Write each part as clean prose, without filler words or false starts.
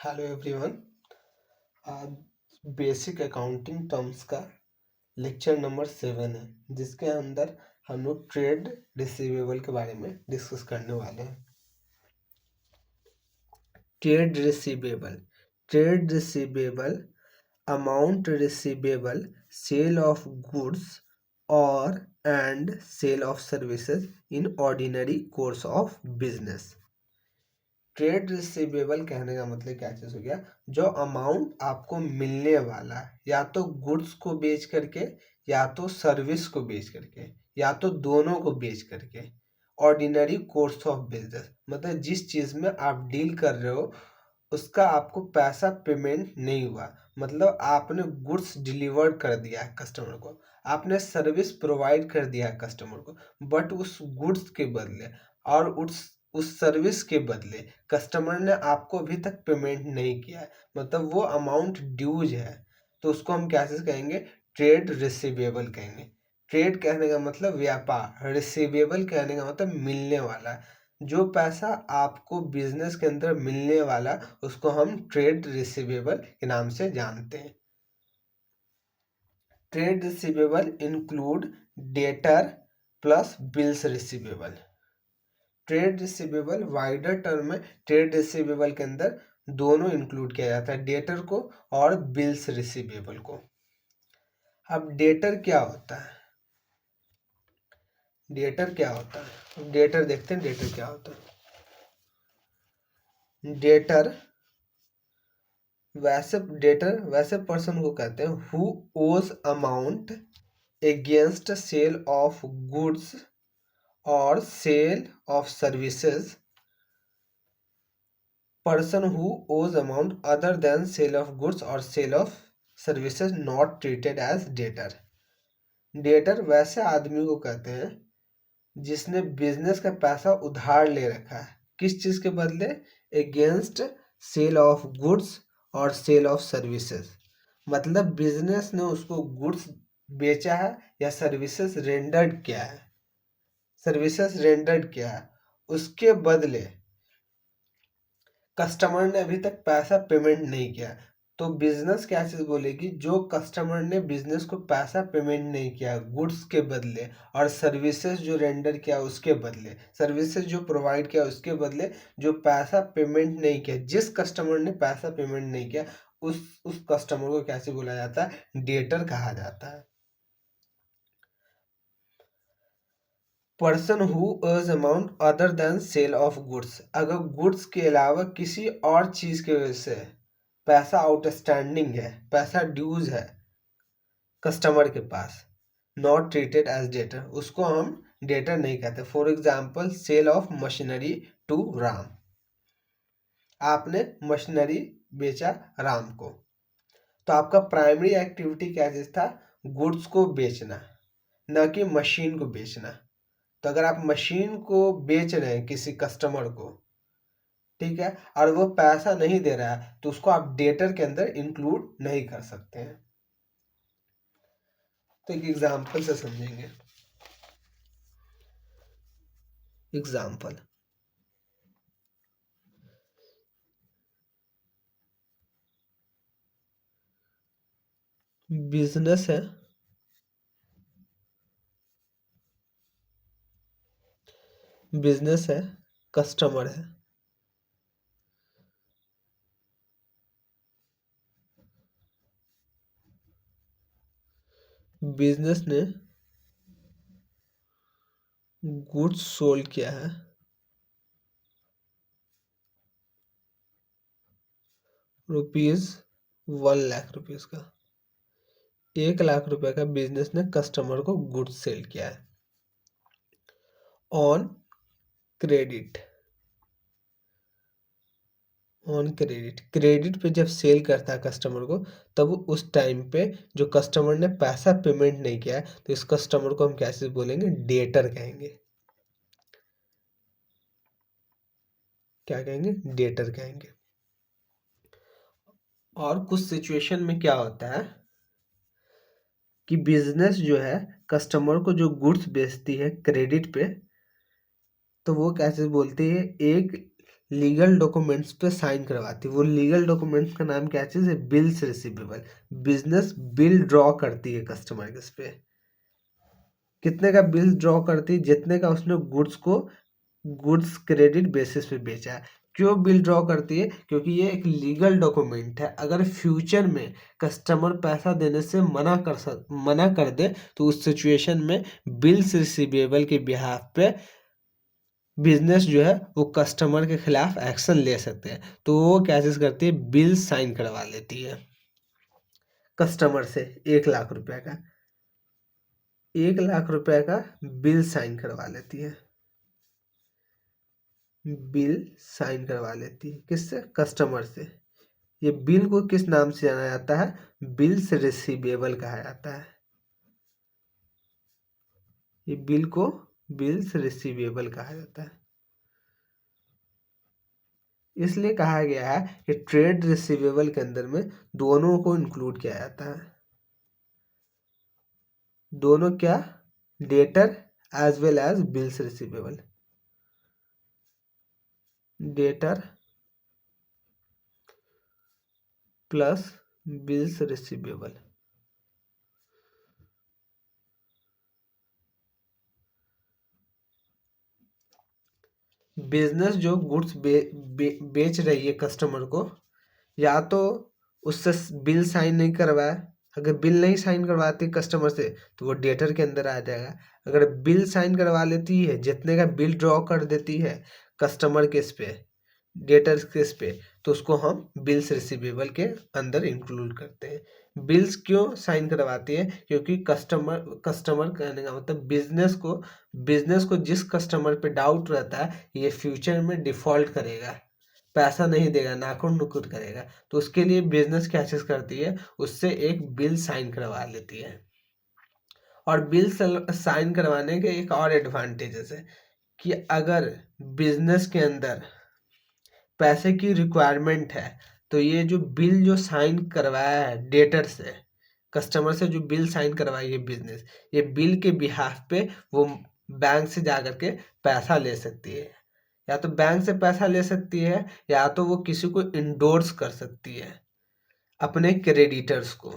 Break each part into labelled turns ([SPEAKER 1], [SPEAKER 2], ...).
[SPEAKER 1] Hello everyone. आज basic accounting terms का lecture number 7 है, जिसके अंदर हम लोग ट्रेड रिसीवेबल के बारे में डिस्कस करने वाले हैं। Trade receivable amount receivable sale of goods और and sale of services in ordinary course of business. Trade receivable कहने का मतलब क्या चीज़ हो गया, जो अमाउंट आपको मिलने वाला है या तो गुड्स को बेच करके या तो सर्विस को बेच करके या तो दोनों को बेच करके, ऑर्डिनरी कोर्स ऑफ बिजनेस मतलब जिस चीज़ में आप डील कर रहे हो उसका आपको पैसा पेमेंट नहीं हुआ, मतलब आपने गुड्स डिलीवर कर दिया है कस्टमर को, आपने सर्विस प्रोवाइड कर दिया है कस्टमर को, बट उस गुड्स के बदले और उस सर्विस के बदले कस्टमर ने आपको अभी तक पेमेंट नहीं किया है, मतलब वो अमाउंट ड्यूज है, तो उसको हम कैसे कहेंगे, ट्रेड रिसीवेबल कहेंगे। ट्रेड कहने का मतलब व्यापार, रिसीवेबल कहने का मतलब मिलने वाला। जो पैसा आपको बिजनेस के अंदर मिलने वाला उसको हम ट्रेड रिसीवेबल के नाम से जानते हैं। Trade receivable include debtor plus bills receivable. Trade receivable wider term में ट्रेड रिसीवेबल के अंदर दोनों इंक्लूड किया जाता है, डेटर को और बिल्स रिसीवेबल को। अब डेटर क्या होता है, डेटर क्या होता है, डेटर देखते हैं डेटर क्या होता है। वैसे पर्सन को कहते हैं who owes amount against sale of goods और sale of services. Person who owes amount other than sale of goods और sale of services not treated as debtor. Debtor वैसे आदमी को कहते हैं जिसने बिजनेस का पैसा उधार ले रखा है, किस चीज के बदले, अगेंस्ट सेल ऑफ गुड्स और सेल ऑफ सर्विसेज, मतलब बिजनेस ने उसको गुड्स बेचा है या सर्विसेज रेंडर्ड किया है, उसके बदले कस्टमर ने अभी तक पैसा पेमेंट नहीं किया, तो बिजनेस क्या चीज बोलेगी, जो कस्टमर ने बिजनेस को पैसा पेमेंट नहीं किया गुड्स के बदले और सर्विसेज जो रेंडर किया उसके बदले, सर्विसेज जो प्रोवाइड किया उसके बदले जो पैसा पेमेंट नहीं किया, जिस कस्टमर ने पैसा पेमेंट नहीं किया उस कस्टमर को कैसे बोला जाता है, डेटर कहा जाता है। Person who urge amount other than sale of goods, अगर गुड्स के अलावा किसी और चीज की वजह से पैसा आउटस्टैंडिंग है, पैसा ड्यूज है कस्टमर के पास, नॉट ट्रीटेड एज डेटर, उसको हम डेटर नहीं कहते। For example sale of machinery to Ram, आपने मशीनरी बेचा राम को, तो आपका प्राइमरी एक्टिविटी क्या चीज था, गुड्स को बेचना, न कि मशीन को बेचना। तो अगर आप मशीन को बेच रहे हैं किसी कस्टमर को, ठीक है, और वो पैसा नहीं दे रहा है, तो उसको आप डेटर के अंदर इंक्लूड नहीं कर सकते हैं। तो एक एग्जांपल से समझेंगे। एग्जांपल, बिजनेस है, कस्टमर है, बिजनेस ने गुड्स सोल्ड किया है ₹1,00,000 का, 1,00,000 रुपए का बिजनेस ने कस्टमर को गुड्स सेल किया है ऑन क्रेडिट। क्रेडिट पे जब सेल करता है कस्टमर को, तब उस टाइम पे जो कस्टमर ने पैसा पेमेंट नहीं किया है, तो इस कस्टमर को हम कैसे बोलेंगे, डेटर कहेंगे। क्या कहेंगे, डेटर कहेंगे। और कुछ सिचुएशन में क्या होता है कि बिजनेस जो है कस्टमर को जो गुड्स बेचती है क्रेडिट पे, तो वो कैसे बोलती है, लीगल डॉक्यूमेंट्स पे साइन करवाती है। वो लीगल डॉक्यूमेंट्स का नाम क्या चीज़ है? Bills receivable. Business bill draw करती है कस्टमर के, इस पे कितने का बिल ड्रॉ करती है? जितने का उसने गुड्स क्रेडिट बेसिस पे बेचा है। क्यों बिल ड्रॉ करती है? क्योंकि ये एक लीगल डॉक्यूमेंट है। अगर फ्यूचर में कस्टमर पैसा देने से मना कर दे तो उस सिचुएशन में बिल्स रिसीवेबल के बिहाफ पे बिजनेस जो है वो कस्टमर के खिलाफ एक्शन ले सकते हैं। तो वो क्या चीज करती है? बिल साइन करवा लेती है कस्टमर से 1 लाख रुपए का। 1 लाख रुपए का बिल साइन करवा लेती है। बिल साइन करवा लेती है किससे? कस्टमर से। ये बिल को किस नाम से जाना जाता है? बिल्स रिसीवेबल कहा जाता है। ये बिल को बिल्स रिसीवेबल कहा जाता है। इसलिए कहा गया है कि ट्रेड रिसीवेबल के अंदर में दोनों को इंक्लूड किया जाता है। दोनों क्या? Debtor as well as bills receivable. Debtor plus bills receivable. Business जो गुड्स बेच रही है कस्टमर को, या तो उससे बिल साइन नहीं करवाए। अगर बिल नहीं साइन करवाती कस्टमर से तो वो डेटर के अंदर आ जाएगा। अगर बिल साइन करवा लेती है, जितने का बिल ड्रॉ कर देती है कस्टमर के इस पे, डेटर के इस पे, तो उसको हम बिल्स रिसीवेबल के अंदर इंक्लूड करते हैं। बिल्स क्यों साइन करवाती है? क्योंकि कस्टमर कहने का मतलब बिजनेस को जिस कस्टमर पे डाउट रहता है ये फ्यूचर में डिफॉल्ट करेगा, पैसा नहीं देगा, नाखून नुकुर करेगा, तो उसके लिए बिजनेस क्या चीज करती है? उससे एक बिल साइन करवा लेती है। और बिल साइन करवाने के एक और एडवांटेजेस है कि अगर बिजनेस के अंदर पैसे की रिक्वायरमेंट है तो ये जो बिल जो साइन करवाया है डेटर से, कस्टमर से जो बिल साइन करवाई है बिजनेस, ये बिल के बिहाफ पे वो बैंक से जा करके पैसा ले सकती है। या तो बैंक से पैसा ले सकती है, या तो वो किसी को इंडोर्स कर सकती है अपने क्रेडिटर्स को।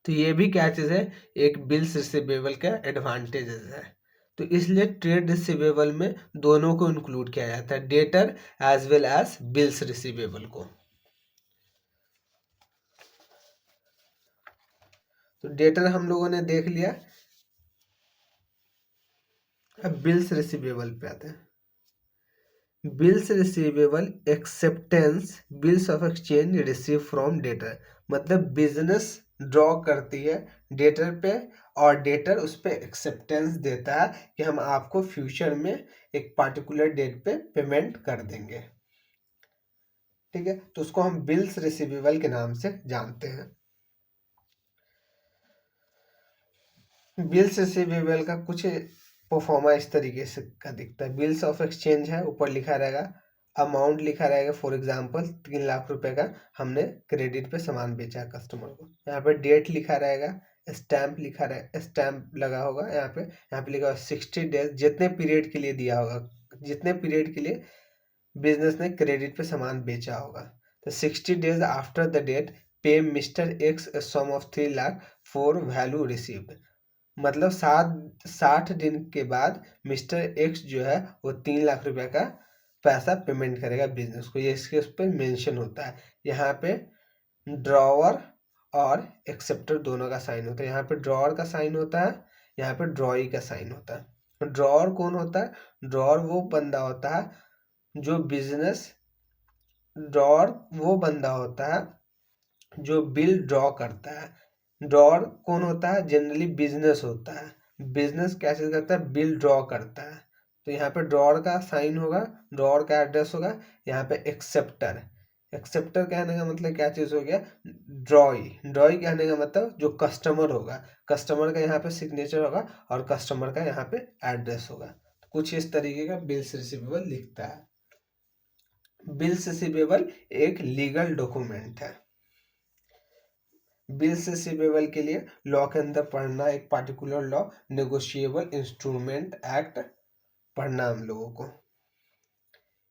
[SPEAKER 1] तो ये भी क्या चीज़ है? एक बिल्स रिसीवेबल का एडवांटेजेस है। तो इसलिए ट्रेड रिसीवेबल में दोनों को इंक्लूड किया जाता है, debtor as well as bills receivable को। तो डेटर हम लोगों ने देख लिया। अब बिल्स रिसीवेबल पे आते हैं। Bills receivable acceptance bills of exchange receive from debtor. मतलब बिजनेस ड्रॉ करती है डेटर पे, और डेटर उस पर एक्सेप्टेंस देता है कि हम आपको फ्यूचर में एक पार्टिकुलर डेट पे पेमेंट कर देंगे। ठीक है, तो उसको हम बिल्स रिसीवेबल के नाम से जानते हैं। बिल्स रिसीवेबल का कुछ परफॉर्मा इस तरीके से का दिखता है। बिल्स ऑफ एक्सचेंज है, ऊपर लिखा रहेगा, अमाउंट लिखा रहेगा, फॉर एग्जांपल 3 लाख रुपए का हमने क्रेडिट पे सामान बेचा है कस्टमर को। यहाँ पे डेट लिखा रहेगा, स्टैंप लिखा रहे, स्टैंप लगा होगा यहाँ पे लिखा होगा 60 डेज, जितने पीरियड के लिए दिया होगा, जितने पीरियड के लिए बिजनेस ने क्रेडिट पे सामान बेचा होगा। तो 60 days after the date pay mister x sum of 3 lakh for value received. मतलब 60 दिन के बाद मिस्टर एक्स जो है वो 3 लाख रुपए का पैसा पेमेंट करेगा बिजनेस को। ये इसके उस पर मेंशन होता है। यहाँ पे ड्रॉवर और एक्सेप्टर दोनों का साइन होता है। यहाँ पे ड्रॉवर का साइन होता है, यहाँ पे ड्रॉई का साइन होता है। ड्रॉवर कौन होता है? ड्रॉवर वो बंदा होता है जो बिजनेस ड्रॉवर वो बंदा होता है जो बिल ड्रॉ करता है। ड्रॉर कौन होता है? जनरली बिजनेस होता है। बिजनेस क्या चीज करता है? बिल ड्रॉ करता है। तो यहाँ पे ड्रॉर का साइन होगा, ड्रॉर का एड्रेस होगा। यहाँ पे एक्सेप्टर, एक्सेप्टर कहने का मतलब क्या चीज हो गया? ड्रॉई। ड्रॉई कहने का मतलब जो कस्टमर होगा, कस्टमर का यहाँ पे सिग्नेचर होगा और कस्टमर का यहाँ पे एड्रेस होगा। तो कुछ इस तरीके का बिल्स रिसीवेबल लिखता है। बिल्स रिसीवेबल एक लीगल डॉक्यूमेंट है। बिल्स रिसीवेबल के लिए लॉ के अंदर पढ़ना, एक particular law negotiable instrument act पढ़ना हम लोगों को।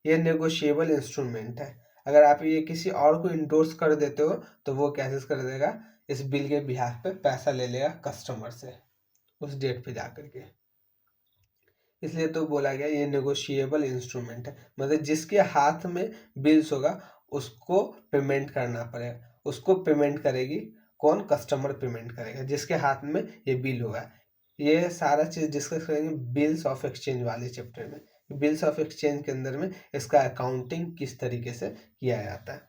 [SPEAKER 1] ये नेगोशिएबल इंस्ट्रूमेंट है। अगर आप ये किसी और को इंडोर्स कर देते हो तो वो कैसे कर देगा, इस बिल के बिहाफ पे पैसा ले लेगा कस्टमर से उस डेट पे जाकर के। इसलिए तो बोला गया ये नेगोशिएबल इंस्ट्रूमेंट है, मतलब जिसके हाथ में बिल्स होगा उसको पेमेंट करना पड़ेगा। उसको पेमेंट करेगी कौन, कस्टमर पेमेंट करेगा जिसके हाथ में ये बिल होगा। ये सारा चीज डिस्कस करेंगे बिल्स ऑफ एक्सचेंज वाले चैप्टर में। बिल्स ऑफ एक्सचेंज के अंदर में इसका अकाउंटिंग किस तरीके से किया जाता है।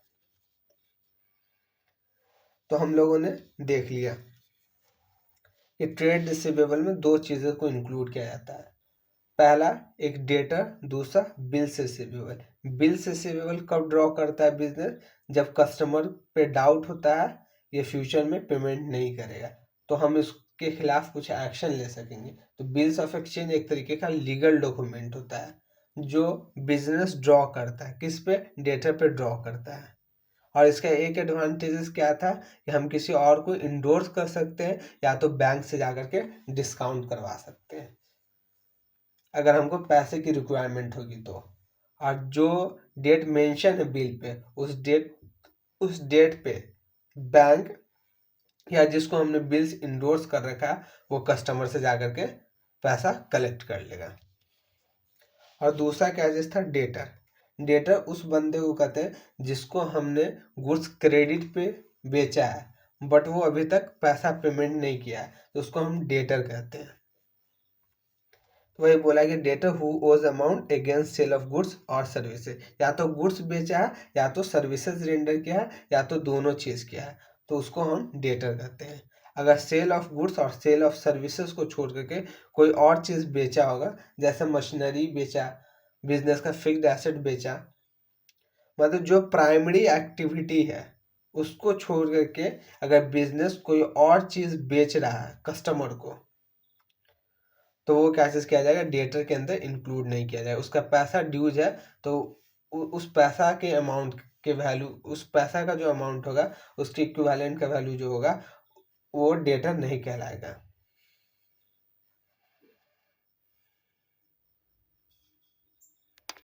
[SPEAKER 1] तो हम लोगों ने देख लिया कि ट्रेड रिसीवेबल में दो चीज़ों को इंक्लूड किया जाता है। पहला एक डेटर, दूसरा बिल्स रिसीवेबल। बिल्स रिसीवेबल कब ड्रॉ करता है बिजनेस, जब कस्टमर पे डाउट होता है ये फ्यूचर में पेमेंट नहीं करेगा तो हम इसके खिलाफ कुछ एक्शन ले सकेंगे। तो बिल्स ऑफ एक्सचेंज एक तरीके का लीगल डॉक्यूमेंट होता है जो बिजनेस ड्रॉ करता है, किस पे, डेटर पे ड्रॉ करता है। और इसका एक एडवांटेजेस क्या था कि हम किसी और को इंडोर्स कर सकते हैं या तो बैंक से जाकर के डिस्काउंट करवा सकते हैं अगर हमको पैसे की रिक्वायरमेंट होगी तो। और जो डेट मेंशन है बिल पे उस डेट पे बैंक या जिसको हमने बिल्स इंडोर्स कर रखा है वो कस्टमर से जाकर के पैसा कलेक्ट कर लेगा। और दूसरा क्या चीज था, डेटर। डेटर उस बंदे को कहते हैं जिसको हमने गुड्स क्रेडिट पे बेचा है बट वो अभी तक पैसा पेमेंट नहीं किया है तो उसको हम डेटर कहते हैं। तो वही बोला कि debtor who owes amount against sale of goods और सर्विसेज, या तो गुड्स बेचा है या तो सर्विसेज रेंडर किया है या तो दोनों चीज किया है तो उसको हम डेटर कहते हैं। अगर सेल ऑफ गुड्स और सेल ऑफ सर्विसेज को छोड़ करके कोई और चीज बेचा होगा, जैसे मशीनरी बेचा, बिजनेस का फिक्स्ड एसेट बेचा, मतलब जो प्राइमरी एक्टिविटी है उसको छोड़ करके अगर बिजनेस कोई और चीज बेच रहा है कस्टमर को तो वो क्या चीज किया जाएगा, डेटर के अंदर इंक्लूड नहीं किया जाएगा। उसका पैसा ड्यूज है तो उस पैसा के अमाउंट के वैल्यू, उस पैसा का जो अमाउंट होगा उसके इक्विवेलेंट का वैल्यू जो होगा वो डेटर नहीं कहलाएगा।